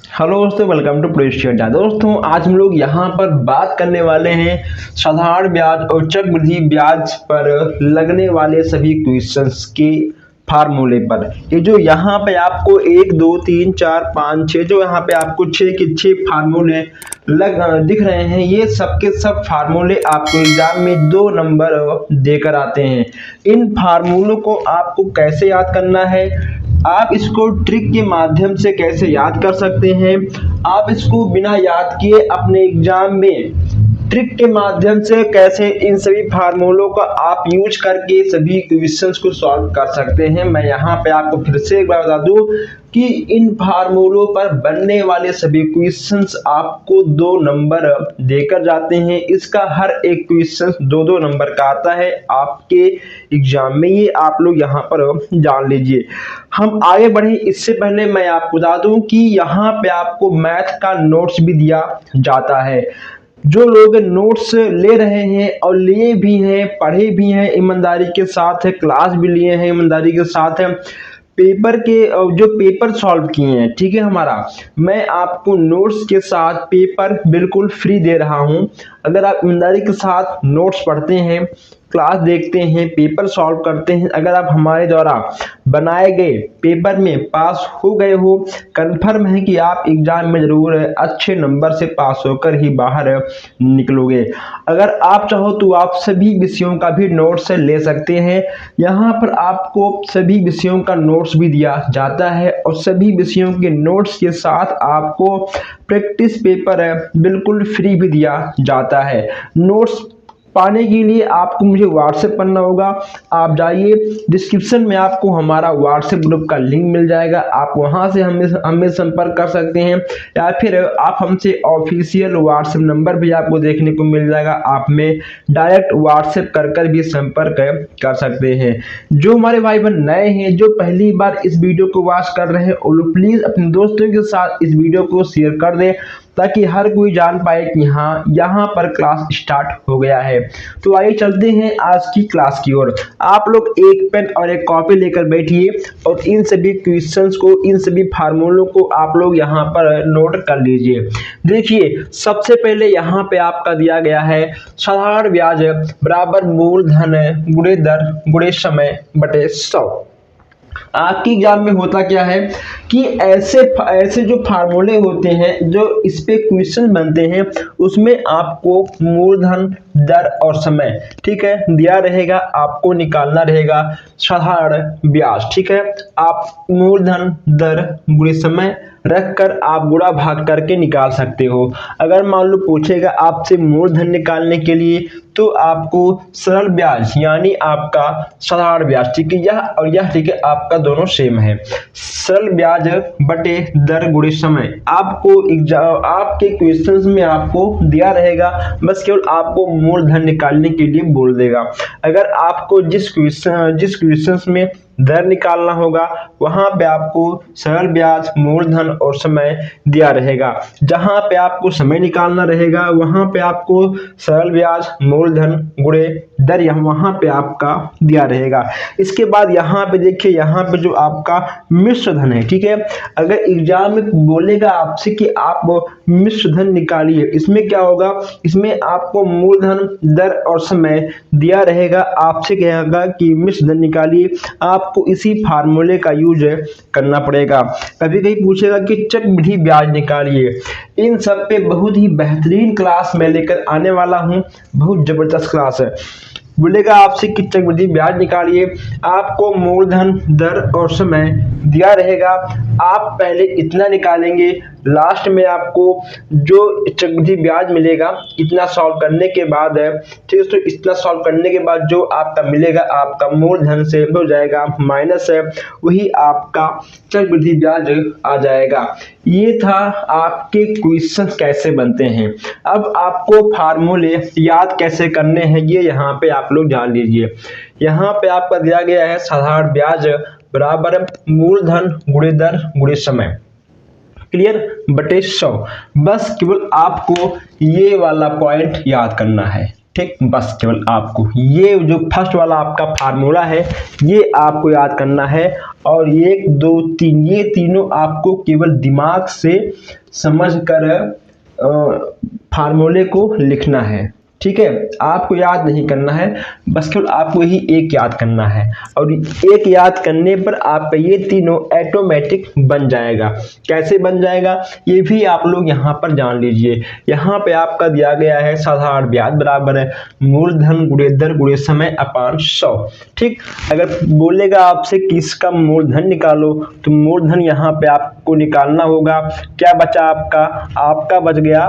Hello दोस्तों, welcome to place अड्डा। दोस्तों आज हम लोग यहाँ पर बात करने वाले हैं साधारण ब्याज और चक्रवृद्धि ब्याज पर लगने वाले सभी क्वेश्चंस के फार्मूले पर। ये जो यहाँ पे आपको 1 2 3 4 5 6 जो यहाँ पे आपको 6 के 6 फार्मूले दिख रहे हैं, ये सब के सब फार्मूले आपको एग्जाम में 2 नंबर देकर आते हैं। इन फार्मूलों को आपको कैसे याद करना है, आप इसको ट्रिक के माध्यम से कैसे याद कर सकते हैं, आप इसको बिना याद किए अपने एग्जाम में ट्रिक के माध्यम से कैसे इन सभी फार्मूलों का आप यूज करके सभी क्वेश्चंस को सॉल्व कर सकते हैं। मैं यहाँ पे आपको फिर से एक बार बता दूं कि इन फार्मूलों पर बनने वाले सभी क्वेश्चंस आपको 2 नंबर देकर जाते हैं। इसका हर एक क्वेश्चन 2-2 नंबर का आता है आपके एग्जाम में, ये आप लोग यहाँ पर जान लीजिए। हम आगे बढ़े इससे पहले मैं आपको बता दूं कि यहाँ पे आपको मैथ का नोट्स भी दिया जाता है। जो लोग नोट्स ले रहे हैं और लिए भी हैं, पढ़े भी हैं ईमानदारी के साथ, है क्लास भी लिए हैं ईमानदारी के साथ, है पेपर के जो पेपर सॉल्व किए हैं, ठीक है हमारा, मैं आपको नोट्स के साथ पेपर बिल्कुल फ्री दे रहा हूं। अगर आप ईमानदारी के साथ नोट्स पढ़ते हैं, क्लास देखते हैं, पेपर सॉल्व करते हैं, अगर आप हमारे द्वारा बनाए गए पेपर में पास हो गए हो, कंफर्म है कि आप एग्जाम में जरूर अच्छे नंबर से पास होकर ही बाहर निकलोगे। अगर आप चाहो तो आप सभी विषयों का भी नोट्स ले सकते हैं। यहाँ पर आपको सभी विषयों का नोट्स भी दिया जाता है और सभी विषयों के नोट्स के साथ आपको प्रैक्टिस पेपर बिल्कुल फ्री भी दिया जाता है। नोट्स पाने के लिए आपको मुझे व्हाट्सएप करना होगा। आप जाइए, डिस्क्रिप्शन में आपको हमारा व्हाट्सएप ग्रुप का लिंक मिल जाएगा, आप वहां से हमें संपर्क कर सकते हैं, या फिर आप हमसे ऑफिशियल व्हाट्सएप नंबर भी आपको देखने को मिल जाएगा, आप में डायरेक्ट व्हाट्सएप कर भी संपर्क कर सकते हैं। जो हमारे भाई बहन नए हैं, जो पहली बार इस वीडियो को वॉच कर रहे हैं, और प्लीज़ अपने दोस्तों के साथ इस वीडियो को शेयर कर दें ताकि हर कोई जान पाए कि हाँ यहाँ पर क्लास स्टार्ट हो गया है। तो आइए चलते हैं आज की क्लास की ओर। आप लोग एक पेन और एक कॉपी लेकर बैठिए और इन सभी क्वेश्चंस को, इन सभी फार्मूलों को आप लोग यहाँ पर नोट कर लीजिए। देखिए सबसे पहले यहाँ पे आपका दिया गया है साधारण ब्याज बराबर मूलधन गुणे दर गुणे समय बटे 100। आपकी एग्जाम में होता क्या है कि ऐसे जो फार्मूले होते हैं, जो इस पे क्वेश्चन बनते हैं, उसमें आपको मूलधन दर और समय, ठीक है, दिया रहेगा, आपको निकालना रहेगा साधारण ब्याज, ठीक है। आप मूलधन दर गुणे समय रखकर आप गुणा भाग करके निकाल सकते हो। अगर मान लो पूछेगा आपसे मूलधन निकालने के लिए, तो आपको सरल ब्याज यानी आपका साधारण ब्याज, ठीक है, यह और यह, ठीक है, आपका दोनों सेम है। सरल ब्याज बटे दर गुणे समय आपको आपके क्वेश्चंस में आपको दिया रहेगा, बस केवल आपको मूलधन निकालने के लिए बोल देगा। अगर आपको जिस क्वेश्चंस में दर निकालना होगा, वहां पे आपको सरल ब्याज, मूलधन और समय दिया रहेगा। जहां पे आपको समय निकालना रहेगा, वहां पे आपको सरल ब्याज, मूलधन गुणे दर वहां पे आपका दिया रहेगा। इसके बाद यहाँ पे देखिए, यहाँ पे जो आपका मिश्र धन है, ठीक है, अगर एग्जाम में बोलेगा आपसे कि आप मिश्र धन निकालिए, इसमें क्या होगा, इसमें आपको मूलधन दर और समय दिया रहेगा, आपसे कहेगा कि मिश्र धन निकालिए, आपको इसी फार्मूले का यूज करना पड़ेगा। कभी कभी पूछेगा कि चक्रवृद्धि ब्याज निकालिए। इन सब पे बहुत ही बेहतरीन क्लास मैं लेकर आने वाला हूं, बहुत जबरदस्त क्लास है। बोलेगा आपसे कि चक्रवृद्धि ब्याज निकालिए, आपको मूलधन दर और समय दिया रहेगा, आप पहले इतना निकालेंगे, लास्ट में आपको जो चक्रवृद्धि ब्याज मिलेगा इतना सॉल्व करने के बाद है, ठीक है, तो इतना सॉल्व करने के बाद जो आपका मिलेगा, आपका मूलधन से हो जाएगा माइनस है, वही आपका चक्रवृद्धि ब्याज आ जाएगा। ये था आपके क्वेश्चन कैसे बनते हैं। अब आपको फार्मूले याद कैसे करने हैं, ये यहाँ पे आप लोग जान लीजिए। यहाँ पे आपका दिया गया है साधारण ब्याज बराबर मूलधन गुणे दर गुणे समय, क्लियर, बटे 100। बस केवल आपको ये वाला पॉइंट याद करना है। ठीक, बस केवल आपको ये जो फर्स्ट वाला आपका फार्मूला है ये आपको याद करना है, और 1 2 3 ये तीनों आपको केवल दिमाग से समझ कर फार्मूले को लिखना है। ठीक है, आपको याद नहीं करना है, बस केवल आपको ही एक याद करना है, और एक याद करने पर आपका ये तीनों ऑटोमेटिक बन जाएगा। कैसे बन जाएगा ये भी आप लोग यहाँ पर जान लीजिए। यहाँ पे आपका दिया गया है साधारण ब्याज बराबर है मूलधन गुणे दर गुणे समय अपान 100। ठीक, अगर बोलेगा आपसे कि इसका मूलधन निकालो तो मूलधन यहाँ पे आपको निकालना होगा। क्या बचा आपका बच गया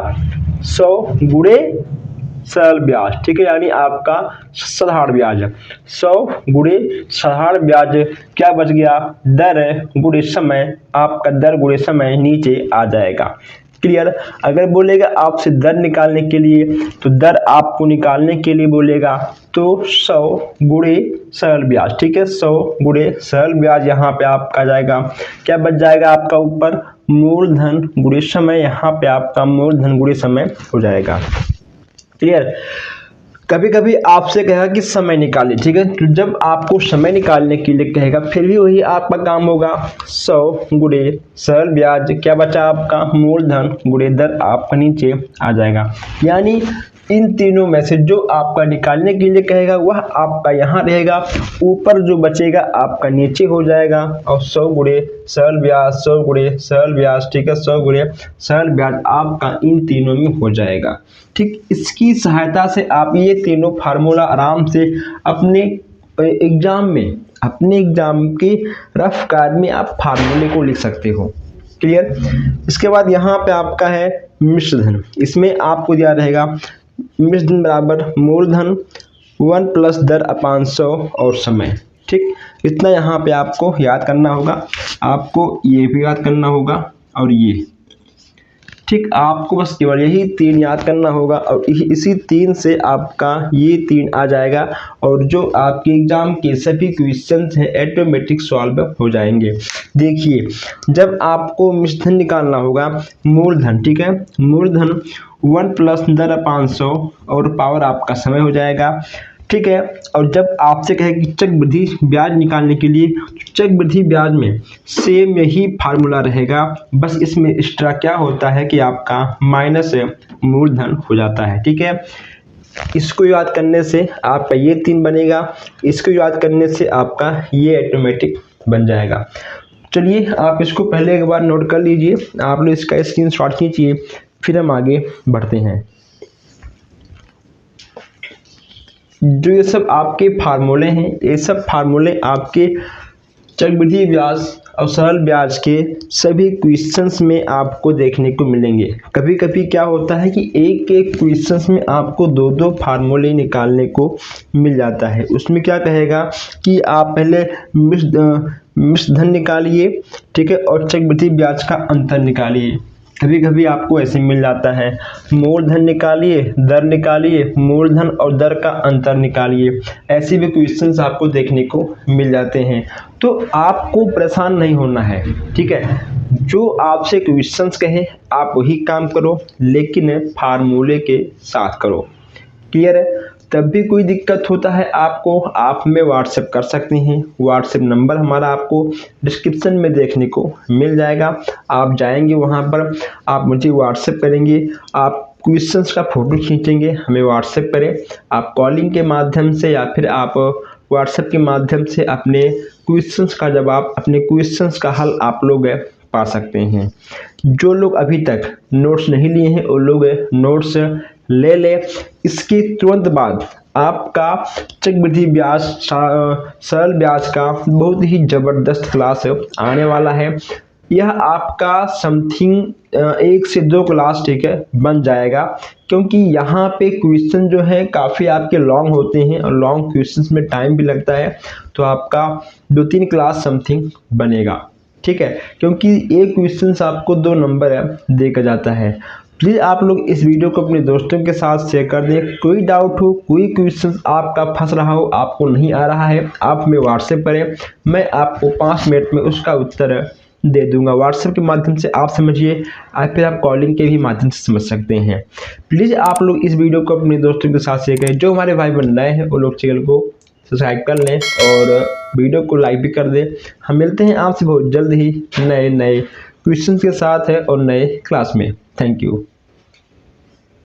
100 गुणे सरल ब्याज। ठीक है, यानी आपका साधारण ब्याज 100 गुणे साधारण ब्याज क्या बच गया, दर गुणे समय, आपका दर गुणे समय नीचे आ जाएगा। क्लियर। अगर बोलेगा आपसे दर निकालने के लिए तो दर आपको निकालने के लिए बोलेगा तो 100 गुणे सरल ब्याज। ठीक है, 100 गुणे सरल ब्याज यहाँ पे आपका जाएगा, क्या बच जाएगा आपका ऊपर मूलधन गुणे समय, यहाँ पे आपका मूलधन गुणे समय हो जाएगा। क्लियर। कभी कभी आपसे कहेगा कि समय निकालिए। ठीक है, तो जब आपको समय निकालने के लिए कहेगा फिर भी वही आपका काम होगा 100 गुणे सरल ब्याज, क्या बचा आपका मूलधन गुणे दर आपका नीचे आ जाएगा। यानी इन तीनों में से जो आपका निकालने के लिए कहेगा वह आपका यहाँ रहेगा, ऊपर जो बचेगा आपका नीचे हो जाएगा, और 100 गुणे सरल ब्याज 100 गुणे सरल ब्याज। ठीक है, 100 गुणे सरल ब्याज आपका इन तीनों में हो जाएगा। ठीक, इसकी सहायता से आप ये तीनों फार्मूला आराम से अपने एग्जाम के रफ कार्ड में आप फार्मूले को लिख सकते हो। क्लियर। इसके बाद यहाँ पे आपका है मिश्रधन। इसमें आपको दिया रहेगा मिश्रधन बराबर मूलधन 1 प्लस दर अपान 100 और समय। ठीक, इतना यहाँ पे आपको याद करना होगा, आपको ये भी याद करना होगा और ये। ठीक, आपको बस केवल यही 3 याद करना होगा, और इसी 3 से आपका ये 3 आ जाएगा, और जो आपके एग्जाम के सभी क्वेश्चंस हैं ऑटोमेटिक सॉल्व हो जाएंगे। देखिए, जब आपको मिश्रधन निकालना होगा मूलधन, ठीक है, मूलधन 1 प्लस दर अपान 100 और पावर आपका समय हो जाएगा। ठीक है, और जब आपसे कहे कि चक्रवृद्धि ब्याज निकालने के लिए, चक्रवृद्धि ब्याज में सेम यही फार्मूला रहेगा, बस इसमें एक्स्ट्रा क्या होता है कि आपका माइनस मूलधन हो जाता है। ठीक है, इसको याद करने से आपका ये 3 बनेगा, इसको याद करने से आपका ये ऑटोमेटिक बन जाएगा। चलिए, आप इसको पहले एक बार नोट कर लीजिए, आप लोग इसका स्क्रीनशॉट खींचिए, फिर हम आगे बढ़ते हैं। जो ये सब आपके फार्मूले हैं, ये सब फार्मूले आपके चक्रवृद्धि ब्याज और सरल ब्याज के सभी क्वेश्चंस में आपको देखने को मिलेंगे। कभी कभी क्या होता है कि एक एक क्वेश्चंस में आपको 2-2 फार्मूले निकालने को मिल जाता है। उसमें क्या कहेगा कि आप पहले मिश्रधन निकालिए, ठीक है, और चक्रवृद्धि ब्याज का अंतर निकालिए। कभी कभी आपको ऐसे मिल जाता है मूलधन निकालिए, दर निकालिए, मूलधन और दर का अंतर निकालिए। ऐसे भी क्वेश्चंस आपको देखने को मिल जाते हैं, तो आपको परेशान नहीं होना है। ठीक है, जो आपसे क्वेश्चंस कहें आप वही काम करो, लेकिन फार्मूले के साथ करो। क्लियर है। तब भी कोई दिक्कत होता है आपको, आप में व्हाट्सएप कर सकते हैं। व्हाट्सएप नंबर हमारा आपको डिस्क्रिप्शन में देखने को मिल जाएगा। आप जाएंगे वहां पर, आप मुझे व्हाट्सएप करेंगे, आप क्वेश्चंस का फोटो खींचेंगे, हमें व्हाट्सएप करें। आप कॉलिंग के माध्यम से या फिर आप व्हाट्सएप के माध्यम से अपने क्वेश्चंस का जवाब, अपने क्वेश्चंस का हल आप लोग पा सकते हैं। जो लोग अभी तक नोट्स नहीं लिए हैं वो लोग नोट्स ले ले। इसके तुरंत बाद आपका चक्रवृद्धि ब्याज सरल ब्याज का बहुत ही ज़बरदस्त क्लास आने वाला है। यह आपका समथिंग 1 से 2 क्लास, ठीक है, बन जाएगा, क्योंकि यहाँ पे क्वेश्चन जो है काफ़ी आपके लॉन्ग होते हैं और लॉन्ग क्वेश्चंस में टाइम भी लगता है, तो आपका 2-3 क्लास समथिंग बनेगा। ठीक है, क्योंकि एक क्वेश्चन आपको 2 नंबर देकर जाता है। प्लीज़ आप लोग इस वीडियो को अपने दोस्तों के साथ शेयर कर दें। कोई डाउट हो, कोई क्वेश्चन आपका फंस रहा हो, आपको नहीं आ रहा है, आप हमें व्हाट्सएप करें, मैं आपको 5 मिनट में उसका उत्तर दे दूंगा। व्हाट्सएप के माध्यम से आप समझिए, या फिर आप कॉलिंग के भी माध्यम से समझ सकते हैं। प्लीज़ आप लोग इस वीडियो को अपने दोस्तों के साथ शेयर करें। जो हमारे भाई बन नए हैं वो लोग चैनल को सब्सक्राइब कर लें और वीडियो को लाइक भी कर दें। हम मिलते हैं आपसे बहुत जल्द ही नए क्वेश्चन के साथ है और नए क्लास में। Thank you.